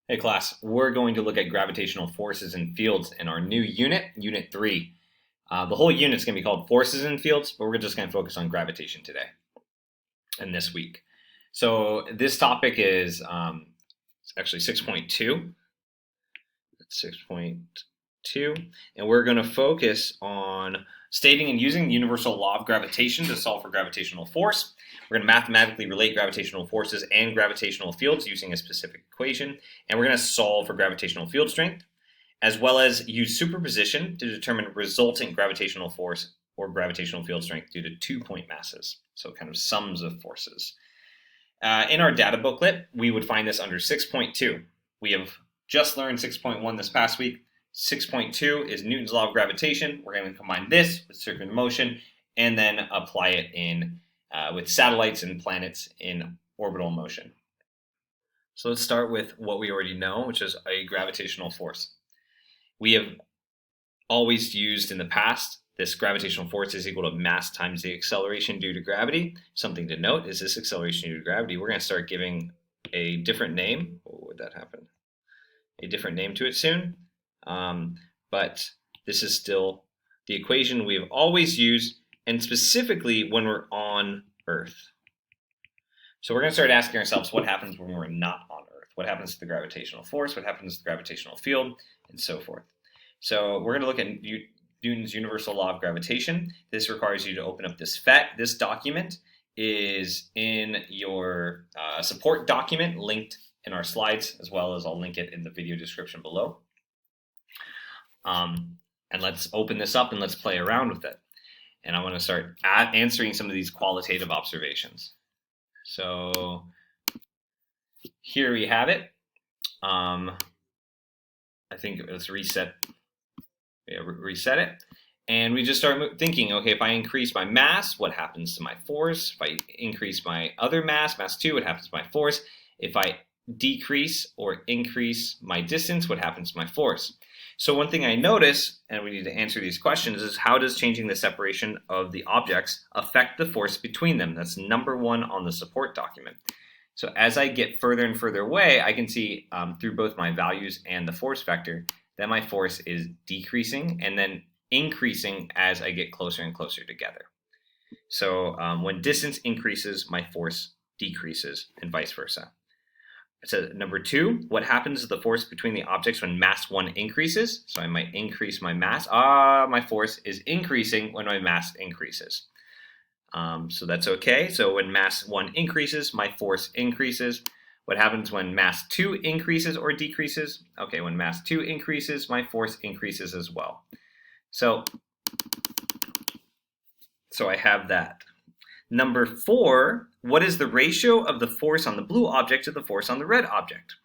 Hey class, we're going to look at gravitational forces and fields in our new unit, Unit 3. The whole unit's going to be called Forces and Fields, but we're just going to focus on gravitation today and this week. So this topic is actually 6.2. That's 6.2. And we're going to focus on stating and using the universal law of gravitation to solve for gravitational force. We're going to mathematically relate gravitational forces and gravitational fields using a specific equation. And we're going to solve for gravitational field strength, as well as use superposition to determine resultant gravitational force or gravitational field strength due to 2-point masses. So kind of sums of forces. In our data booklet, we would find this under 6.2. We have just learned 6.1 this past week. 6.2 is Newton's law of gravitation. We're going to combine this with circular motion and then apply it in with satellites and planets in orbital motion. So let's start with what we already know, which is a gravitational force. We have always used in the past this gravitational force is equal to mass times the acceleration due to gravity. Something to note is this acceleration due to gravity, we're going to start giving a different name. What would that happen? A different name to it soon. But this is still the equation we've always used, and specifically when we're on Earth. So we're going to start asking ourselves what happens when we're not on Earth. What happens to the gravitational force? What happens to the gravitational field? And so forth. So we're going to look at Newton's universal law of gravitation. This requires you to open up this PhET. This document is in your support document linked in our slides, as well as I'll link it in the video description below. And let's open this up and let's play around with it. And I want to start answering some of these qualitative observations. So here we have it. I think let's reset it. And we just start thinking, okay, if I increase my mass, what happens to my force? If I increase my other mass 2, what happens to my force? If I decrease or increase my distance, what happens to my force? So one thing I notice, and we need to answer these questions, is how does changing the separation of the objects affect the force between them? That's number 1 on the support document. So as I get further and further away, I can see through both my values and the force vector that my force is decreasing and then increasing as I get closer and closer together. So when distance increases, my force decreases and vice versa. So number 2, what happens to the force between the objects when mass 1 increases? So I might increase my mass. My force is increasing when my mass increases. So that's okay. So when mass 1 increases, my force increases. What happens when mass 2 increases or decreases? Okay, when mass 2 increases, my force increases as well. So I have that. Number 4, what is the ratio of the force on the blue object to the force on the red object?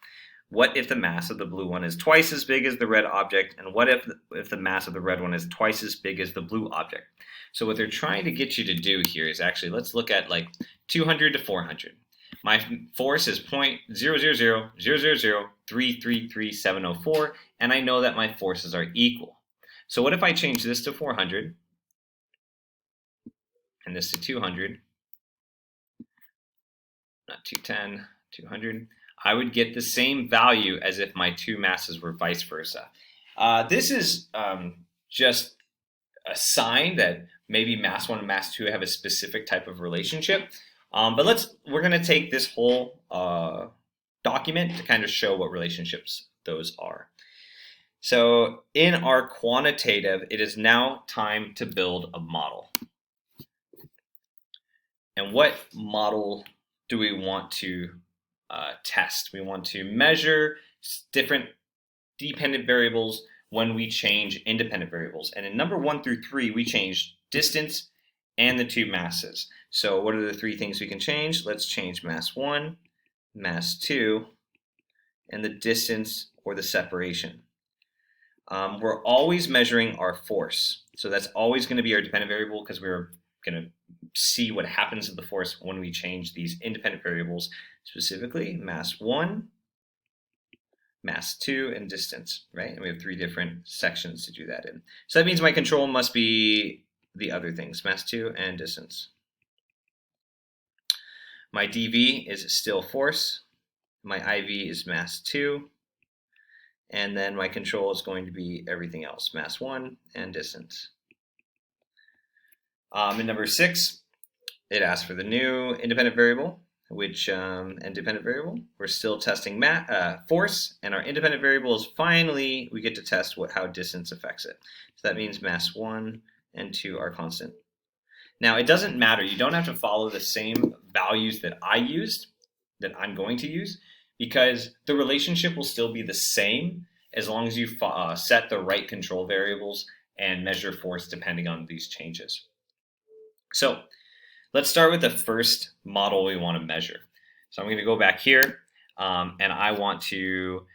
What if the mass of the blue one is twice as big as the red object? And what if the mass of the red one is twice as big as the blue object? So what they're trying to get you to do here is actually, let's look at like 200 to 400. My force is 0.00000333704, and I know that my forces are equal. So what if I change this to 400 and this to 200, not 210, 200, I would get the same value as if my two masses were vice versa. This is just a sign that maybe mass 1 and mass 2 have a specific type of relationship. But we're going to take this whole document to kind of show what relationships those are. So in our quantitative, it is now time to build a model. And what model do we want to test? We want to measure different dependent variables when we change independent variables. And in number 1 through 3, we changed distance and the two masses. So what are the 3 things we can change? Let's change mass 1, mass 2, and the distance or the separation. We're always measuring our force. So that's always going to be our dependent variable because we're going to see what happens to the force when we change these independent variables, specifically mass 1, mass 2, and distance, right? And we have 3 different sections to do that in. So that means my control must be the other things, mass 2 and distance. My dV is still force. My IV is mass 2. and then my control is going to be everything else, mass 1 and distance. In number 6, it asks for the new independent variable, which and dependent variable. We're still testing force, and our independent variable is finally we get to test how distance affects it. So that means mass 1 and 2 are constant. Now it doesn't matter. You don't have to follow the same values that I used, that I'm going to use, because the relationship will still be the same as long as you set the right control variables and measure force depending on these changes. So let's start with the first model we want to measure. So I'm going to go back here, and I want to,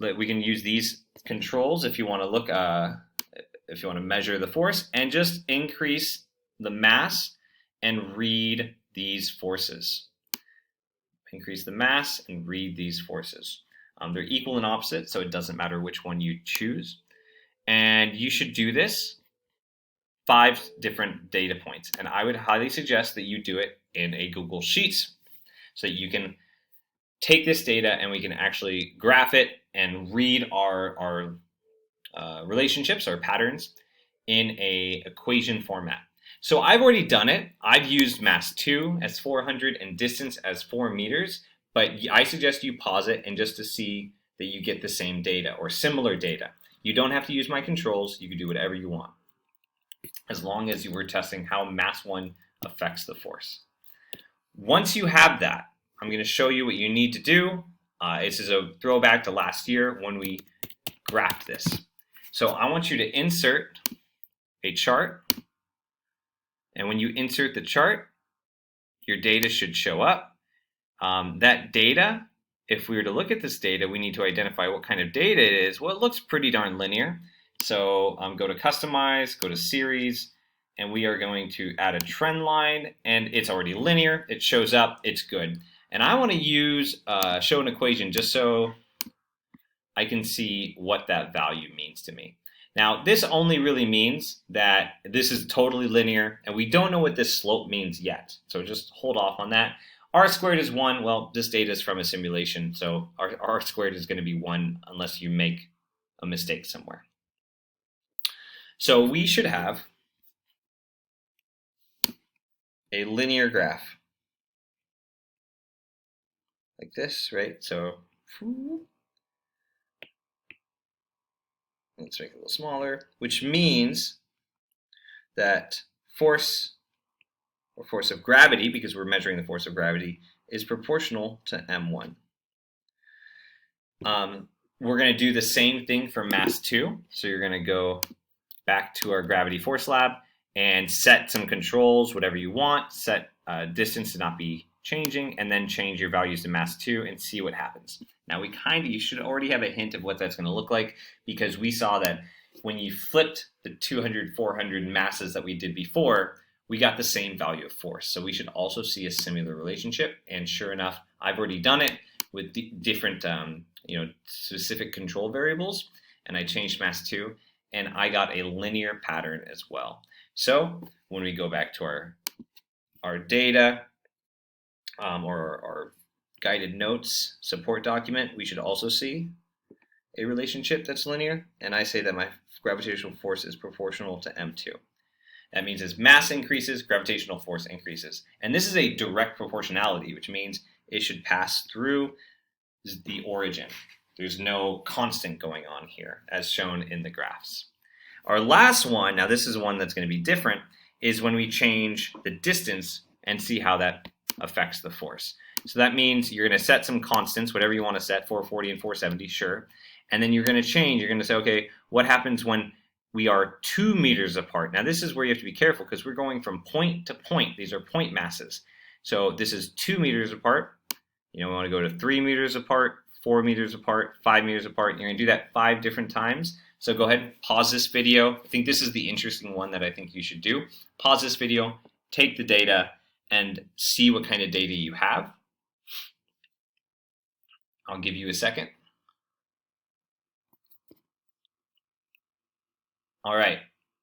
we can use these controls if you want to look, if you want to measure the force, and just increase the mass and read these forces. Increase the mass and read these forces. They're equal and opposite, so it doesn't matter which one you choose. And you should do this 5 different data points, and I would highly suggest that you do it in a Google Sheets so that you can take this data and we can actually graph it and read our relationships, our patterns, in a equation format. So I've already done it. I've used mass 2 as 400 and distance as 4 meters, but I suggest you pause it and just to see that you get the same data or similar data. You don't have to use my controls. You can do whatever you want, as long as you were testing how mass 1 affects the force. Once you have that, I'm going to show you what you need to do. This is a throwback to last year when we graphed this. So I want you to insert a chart, and when you insert the chart, your data should show up. That data, if we were to look at this data, we need to identify what kind of data it is. Well, it looks pretty darn linear. So go to Customize, go to Series, and we are going to add a trend line, and it's already linear. It shows up. It's good. And I want to use show an equation just so I can see what that value means to me. Now, this only really means that this is totally linear, and we don't know what this slope means yet. So just hold off on that. R squared is 1. Well, this data is from a simulation, so R squared is going to be 1 unless you make a mistake somewhere. So we should have a linear graph like this, right? So let's make it a little smaller, which means that force, or force of gravity, because we're measuring the force of gravity, is proportional to m1. We're going to do the same thing for mass 2. So you're going to go back to our gravity force lab and set some controls, whatever you want, set distance to not be changing, and then change your values to mass 2 and see what happens. Now you should already have a hint of what that's going to look like, because we saw that when you flipped the 200, 400 masses that we did before, we got the same value of force. So we should also see a similar relationship, and sure enough, I've already done it with different specific control variables, and I changed mass 2, and I got a linear pattern as well. So when we go back to our data or our guided notes support document, we should also see a relationship that's linear, and I say that my gravitational force is proportional to m2. That means as mass increases, gravitational force increases. And this is a direct proportionality, which means it should pass through the origin. There's no constant going on here, as shown in the graphs. Our last one, now this is one that's going to be different, is when we change the distance and see how that affects the force. So that means you're going to set some constants, whatever you want to set, 440 and 470, sure. And then you're going to change. You're going to say, okay, what happens when we are 2 meters apart? Now this is where you have to be careful, because we're going from point to point. These are point masses. So this is 2 meters apart. We want to go to 3 meters apart, 4 meters apart, 5 meters apart. You're going to do that 5 different times. So go ahead, pause this video. I think this is the interesting one that I think you should do. Pause this video, take the data, and see what kind of data you have. I'll give you a second. All right,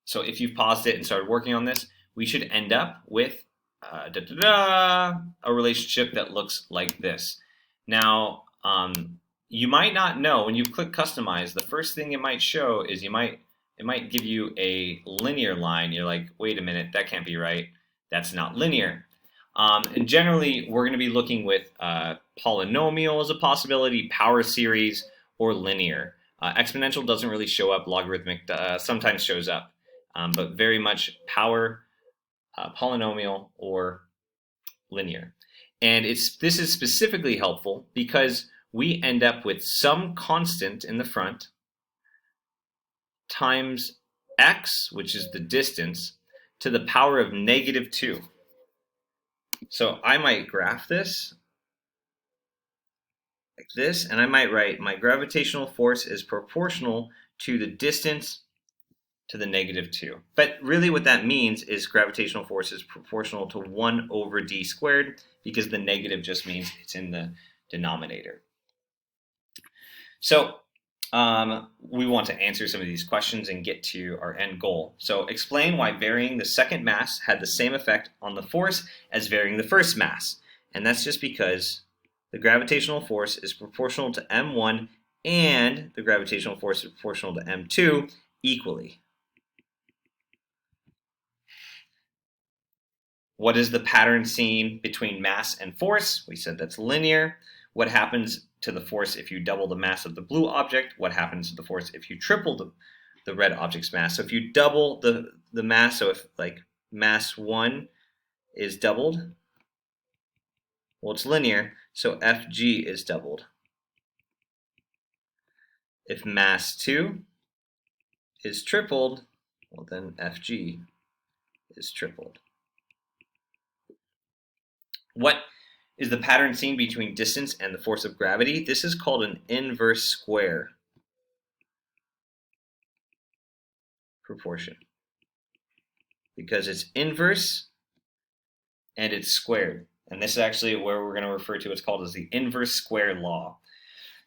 so if you've paused it and started working on this, we should end up with a relationship that looks like this. Now, you might not know when you click customize, the first thing it might show is it might give you a linear line. You're like, wait a minute, that can't be right. That's not linear. And generally, we're going to be looking with polynomial as a possibility, power series, or linear. Exponential doesn't really show up. Logarithmic sometimes shows up, but very much power, polynomial, or linear. And this is specifically helpful because we end up with some constant in the front times x, which is the distance, to the power of -2. So I might graph this like this, and I might write my gravitational force is proportional to the distance to the -2. But really what that means is gravitational force is proportional to 1 over d squared, because the negative just means it's in the denominator. So we want to answer some of these questions and get to our end goal. So explain why varying the second mass had the same effect on the force as varying the first mass. And that's just because the gravitational force is proportional to m1 and the gravitational force is proportional to m2 equally. What is the pattern seen between mass and force? We said that's linear. What happens to the force if you double the mass of the blue object? What happens to the force if you triple the red object's mass? So if you double the mass, so if like mass 1 is doubled, well, it's linear, so Fg is doubled. If mass 2 is tripled, well, then Fg is tripled. What is the pattern seen between distance and the force of gravity? This is called an inverse square proportion because it's inverse and it's squared. And this is actually where we're going to refer to what's called as the inverse square law.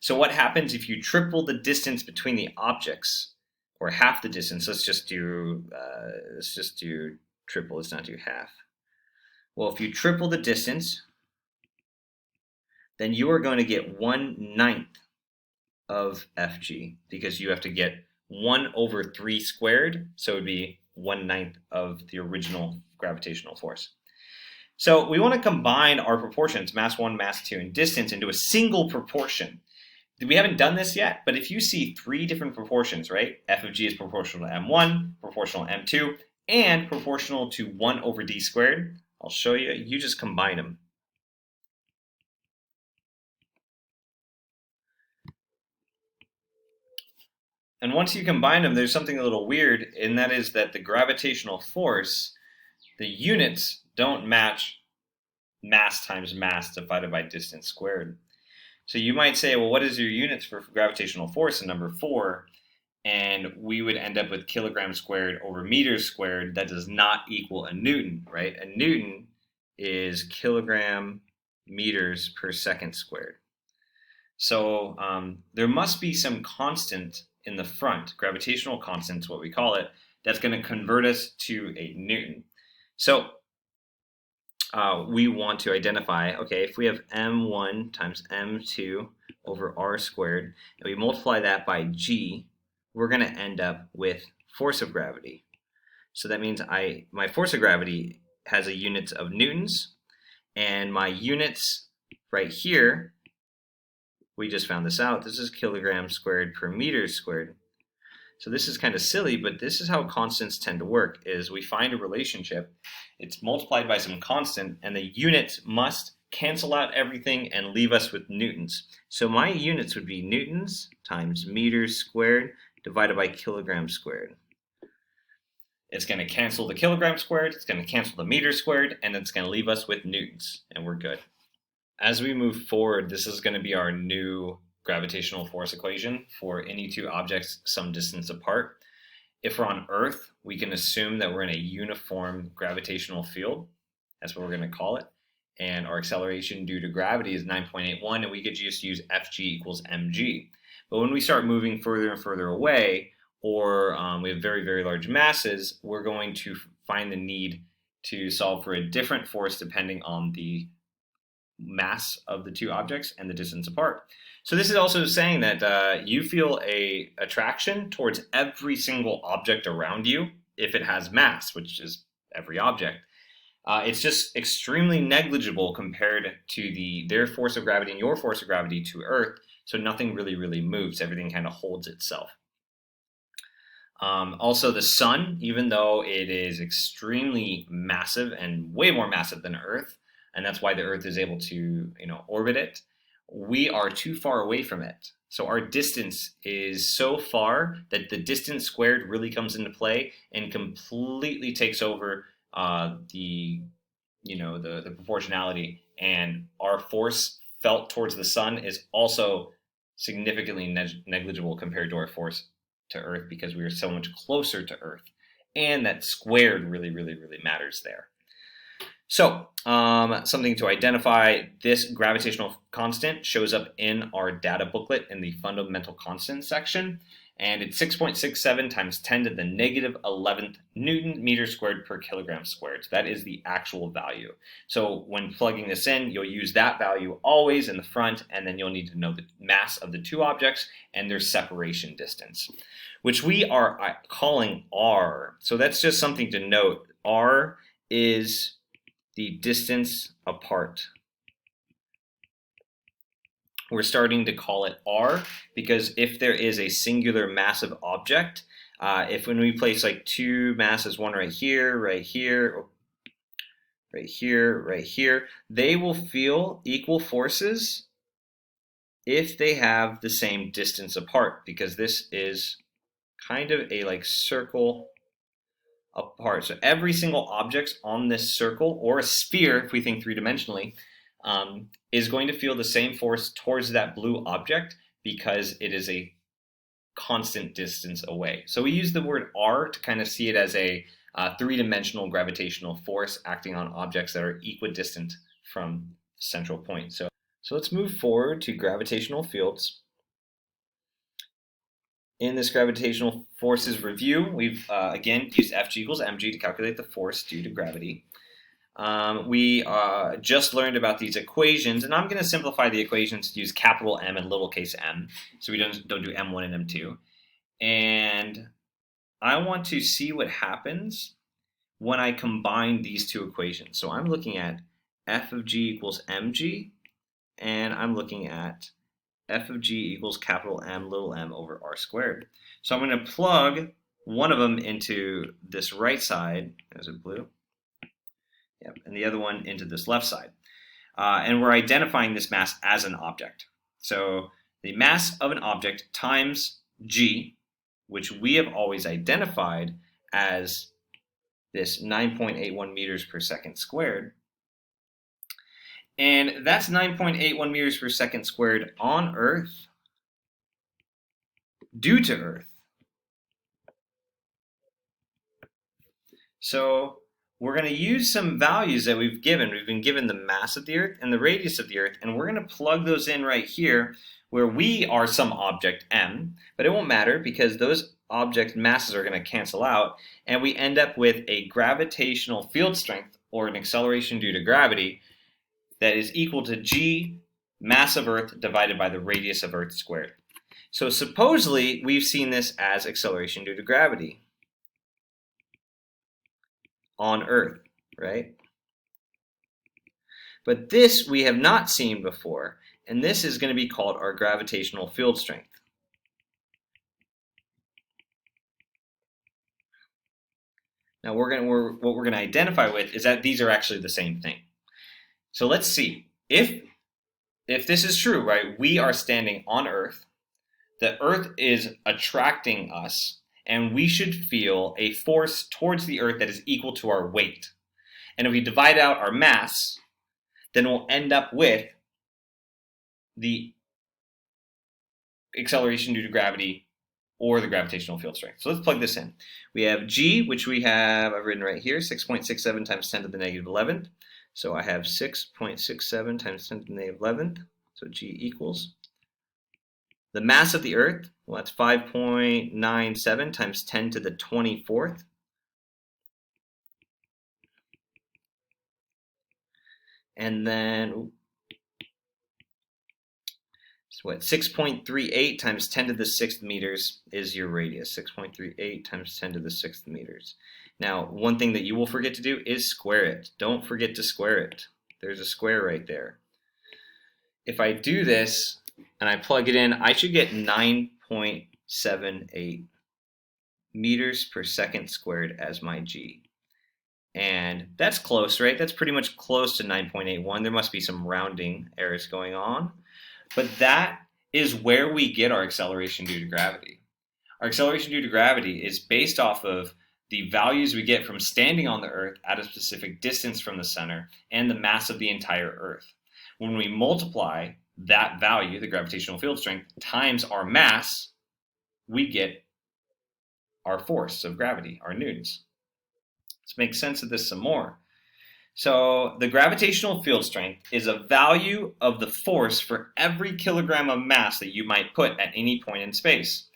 So what happens if you triple the distance between the objects, or half the distance? Let's just do triple. Let's not do half. Well, if you triple the distance, then you are going to get 1/9 of Fg, because you have to get 1 over 3 squared, so it would be 1/9 of the original gravitational force. So we want to combine our proportions, mass 1, mass 2, and distance, into a single proportion. We haven't done this yet, but if you see 3 different proportions, right? F of g is proportional to m1, proportional to m2, and proportional to 1 over d squared. I'll show you. You just combine them. And once you combine them, there's something a little weird, and that is that the gravitational force, the units don't match mass times mass divided by distance squared. So you might say, well, what is your units for gravitational force in number 4? And we would end up with kilograms squared over meters squared. That does not equal a Newton, right? A Newton is kilogram meters per second squared. So there must be some constant in the front, gravitational constant is what we call it, that's going to convert us to a Newton. So we want to identify, okay, if we have m1 times m2 over r squared, and we multiply that by g, we're going to end up with force of gravity. So that means my force of gravity has a units of newtons, and my units right here, we just found this out, this is kilograms squared per meters squared. So this is kind of silly, but this is how constants tend to work, is we find a relationship, it's multiplied by some constant, and the units must cancel out everything and leave us with newtons. So my units would be newtons times meters squared divided by kilograms squared. It's going to cancel the kilogram squared, it's going to cancel the meter squared, and it's going to leave us with newtons, and we're good. As we move forward, this is going to be our new gravitational force equation for any 2 objects some distance apart. If we're on Earth, we can assume that we're in a uniform gravitational field. That's what we're going to call it. And our acceleration due to gravity is 9.81, and we could just use Fg equals mg. But when we start moving further and further away, or we have very, very large masses, we're going to find the need to solve for a different force depending on the mass of the two objects and the distance apart. So this is also saying that you feel a attraction towards every single object around you if it has mass, which is every object. It's just extremely negligible compared to their force of gravity and your force of gravity to Earth. So nothing really moves. Everything kind of holds itself. Also, the sun, even though it is extremely massive and way more massive than Earth, and that's why the Earth is able to, orbit it, we are too far away from it. So our distance is so far that the distance squared really comes into play and completely takes over the proportionality, and our force felt towards the sun is also significantly negligible compared to our force to Earth because we are so much closer to Earth, and that squared really matters there. So something to identify, this gravitational constant shows up in our data booklet in the fundamental constants section, and it's 6.67 times 10 to the negative 11th Newton meters squared per kilogram squared. So that is the actual value. So when plugging this in, you'll use that value always in the front, and then you'll need to know the mass of the two objects and their separation distance, which we are calling r. So that's just something to note. R is the distance apart. We're starting to call it r because if there is a singular massive object, if when we place like two masses, one right here, right here, right here, right here, they will feel equal forces if they have the same distance apart, because this is kind of a like circle apart. So every single object on this circle, or a sphere if we think three-dimensionally, is going to feel the same force towards that blue object because it is a constant distance away. So we use the word r to kind of see it as a three-dimensional gravitational force acting on objects that are equidistant from the central point. So let's move forward to gravitational fields. In this gravitational forces review, we've again used Fg equals mg to calculate the force due to gravity. We just learned about these equations, and I'm going to simplify the equations to use capital M and lowercase m, so we don't do M1 and M2. And I want to see what happens when I combine these two equations. So I'm looking at f of g equals mg, and I'm looking at f of g equals capital M little m over r squared. So I'm going to plug one of them into this right side, there's a blue, yep, and the other one into this left side. And we're identifying this mass as an object. So the mass of an object times g, which we have always identified as this 9.81 meters per second squared. And that's 9.81 meters per second squared on Earth due to Earth. So we're going to use some values that we've given. We've been given the mass of the Earth and the radius of the Earth, and we're going to plug those in right here where we are some object m, but it won't matter because those object masses are going to cancel out, and we end up with a gravitational field strength, or an acceleration due to gravity, that is equal to g mass of Earth divided by the radius of Earth squared. So supposedly we've seen this as acceleration due to gravity on Earth, right? But this we have not seen before, and this is going to be called our gravitational field strength. Now what we're going to identify with is that these are actually the same thing. So let's see. If this is true, right, we are standing on Earth, the Earth is attracting us, and we should feel a force towards the Earth that is equal to our weight. And if we divide out our mass, then we'll end up with the acceleration due to gravity or the gravitational field strength. So let's plug this in. We have g, which I've written right here, 6.67 times 10 to the negative 11th. So I have 6.67 times 10 to the negative 11th. So g equals the mass of the Earth. Well, that's 5.97 times 10 to the 24th. And then So what, 6.38 times 10 to the 6th meters is your radius. 6.38 times 10 to the 6th meters. Now, one thing that you will forget to do is square it. Don't forget to square it. There's a square right there. If I do this and I plug it in, I should get 9.78 meters per second squared as my G. And that's close, right? That's pretty much close to 9.81. There must be some rounding errors going on. But that is where we get our acceleration due to gravity. Our acceleration due to gravity is based off of the values we get from standing on the Earth at a specific distance from the center and the mass of the entire Earth. When we multiply that value, the gravitational field strength, times our mass, we get our force of gravity, our newtons. Let's make sense of this some more. So the gravitational field strength is a value of the force for every kilogram of mass that you might put at any point in space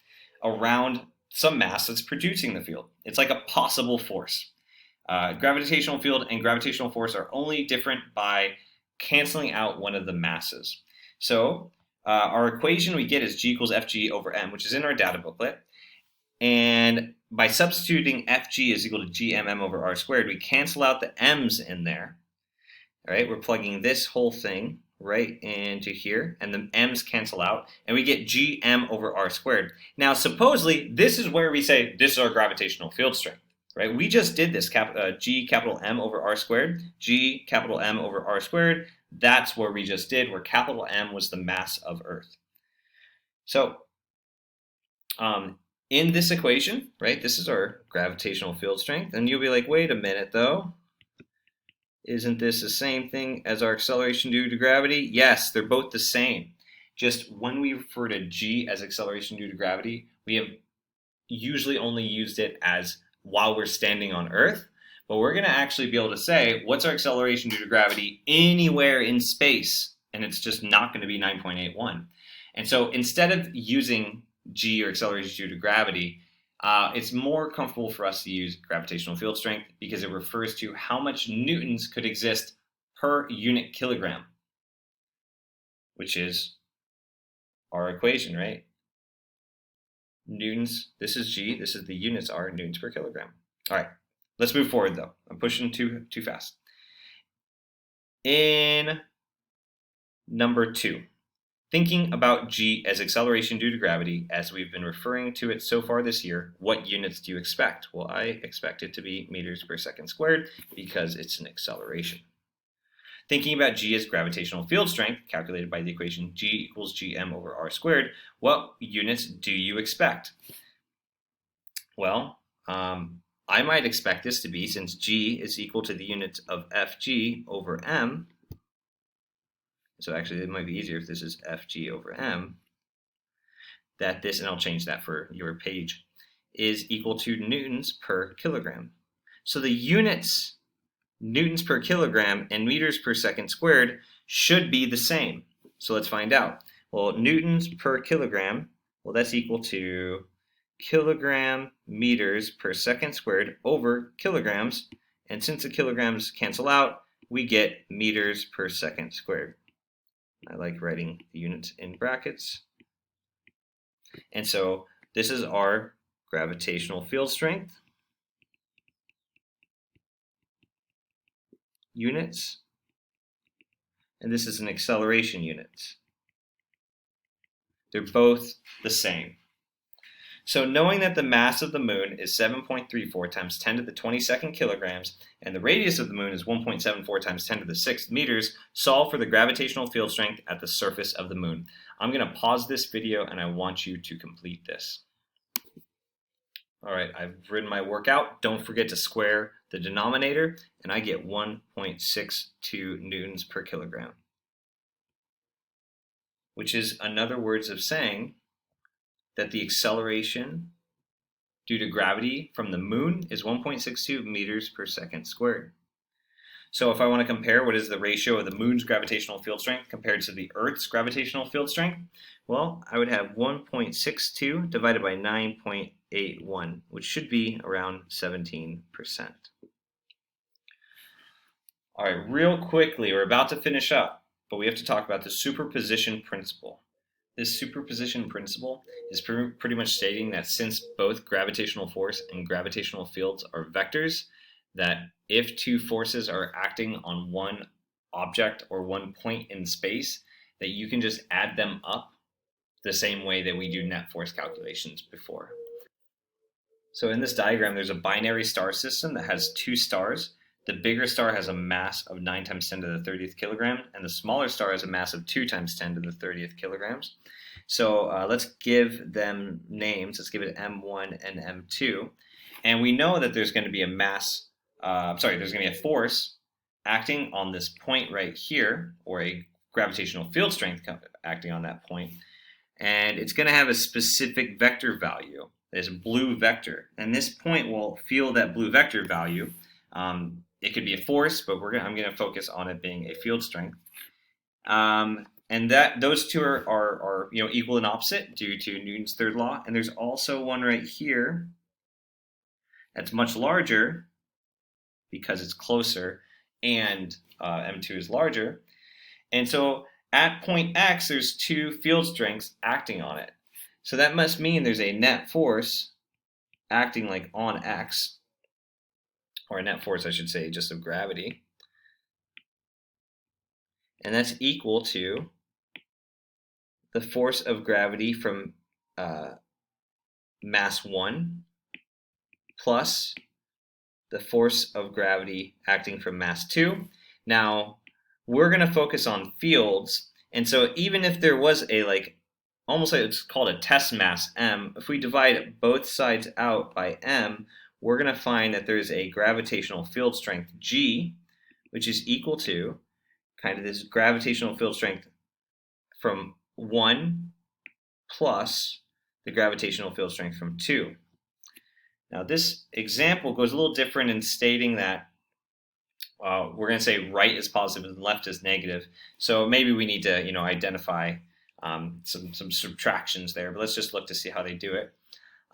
around some mass that's producing the field. It's like a possible force. Gravitational field and gravitational force are only different by canceling out one of the masses. So our equation we get is G equals Fg over m, which is in our data booklet. And by substituting Fg is equal to gmm over r squared, we cancel out the m's in there. All right, we're plugging this whole thing right into here, and the m's cancel out, and we get gm over r squared. Now, supposedly, this is where we say this is our gravitational field strength, right? We just did this, G capital M over r squared, G capital M over r squared. That's where we just did, where capital M was the mass of Earth. So, in this equation, right, this is our gravitational field strength, and you'll be like, wait a minute though, isn't this the same thing as our acceleration due to gravity? Yes, they're both the same. Just when we refer to G as acceleration due to gravity, we have usually only used it as while we're standing on Earth, but we're going to actually be able to say what's our acceleration due to gravity anywhere in space, and it's just not going to be 9.81. And so instead of using G or acceleration due to gravity, it's more comfortable for us to use gravitational field strength because it refers to how much newtons could exist per unit kilogram, which is our equation, right? Newtons, this is G, this is the units are newtons per kilogram. All right, let's move forward though. I'm pushing too fast. In number 2, thinking about G as acceleration due to gravity, as we've been referring to it so far this year, what units do you expect? Well, I expect it to be meters per second squared because it's an acceleration. Thinking about G as gravitational field strength, calculated by the equation G equals gm over r squared, what units do you expect? Well, I might expect this to be, since G is equal to the units of Fg over m, so actually it might be easier if this is Fg over m, that this, and I'll change that for your page, is equal to newtons per kilogram. So the units newtons per kilogram and meters per second squared should be the same. So let's find out. Well, newtons per kilogram, well, that's equal to kilogram meters per second squared over kilograms. And since the kilograms cancel out, we get meters per second squared. I like writing the units in brackets. And so this is our gravitational field strength. Units, and this is an acceleration units. They're both the same. So knowing that the mass of the moon is 7.34 times 10 to the 22nd kilograms and the radius of the moon is 1.74 times 10 to the 6th meters, solve for the gravitational field strength at the surface of the moon. I'm going to pause this video and I want you to complete this. All right, I've written my work out. Don't forget to square the denominator, and I get 1.62 newtons per kilogram, which is another words of saying that the acceleration due to gravity from the moon is 1.62 meters per second squared. So if I want to compare what is the ratio of the moon's gravitational field strength compared to the Earth's gravitational field strength, well, I would have 1.62 divided by 9.81, which should be around 17%. All right, real quickly, we're about to finish up, but we have to talk about the superposition principle. This superposition principle is pretty much stating that since both gravitational force and gravitational fields are vectors, that if two forces are acting on one object or one point in space, that you can just add them up the same way that we do net force calculations before. So in this diagram, there's a binary star system that has two stars. The bigger star has a mass of 9 times 10 to the 30th kilogram, and the smaller star has a mass of 2 times 10 to the 30th kilograms. So let's give them names. Let's give it M1 and M2. And we know that there's going to be a mass, there's going to be a force acting on this point right here, or a gravitational field strength acting on that point. And it's going to have a specific vector value, this blue vector. And this point will feel that blue vector value. It could be a force, but I'm going to focus on it being a field strength. And that those two are equal and opposite due to Newton's third law. And there's also one right here that's much larger because it's closer, and M2 is larger. And so at point X, there's two field strengths acting on it. So that must mean there's a net force acting like on X, or a net force, I should say, just of gravity. And that's equal to the force of gravity from mass 1 plus the force of gravity acting from mass 2. Now, we're going to focus on fields, and so even if there was a almost like it's called a test mass m, if we divide both sides out by m, we're going to find that there's a gravitational field strength G, which is equal to kind of this gravitational field strength from 1 plus the gravitational field strength from 2. Now this example goes a little different in stating that we're going to say right is positive and left is negative. So maybe we need to identify some subtractions there, but let's just look to see how they do it.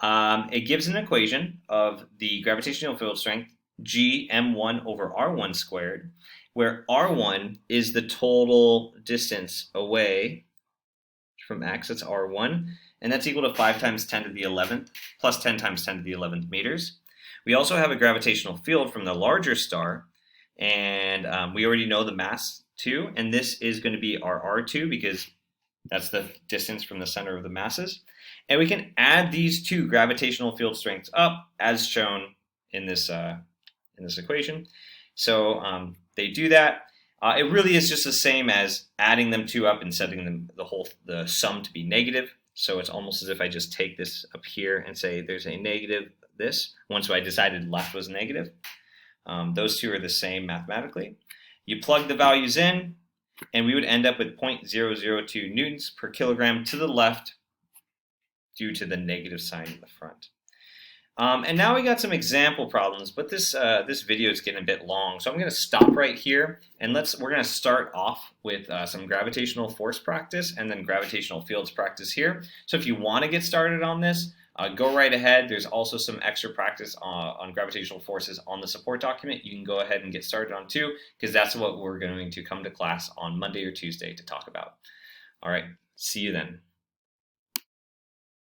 It gives an equation of the gravitational field strength G m1 over r1 squared, where r1 is the total distance away from x, that's r1, and that's equal to 5 times 10 to the 11th plus 10 times 10 to the 11th meters. We also have a gravitational field from the larger star, and we already know the mass 2, and this is going to be our r2 because that's the distance from the center of the masses. And we can add these two gravitational field strengths up as shown in this equation. So they do that. It really is just the same as adding them two up and setting them the sum to be negative. So it's almost as if I just take this up here and say there's a negative this. Once I decided left was negative. Those two are the same mathematically. You plug the values in, and we would end up with 0.002 newtons per kilogram to the left due to the negative sign in the front. And now we got some example problems, but this video is getting a bit long, so I'm going to stop right here, and we're going to start off with some gravitational force practice and then gravitational fields practice here. So if you want to get started on this, go right ahead. There's also some extra practice on gravitational forces on the support document. You can go ahead and get started on too, because that's what we're going to come to class on Monday or Tuesday to talk about. All right, see you then.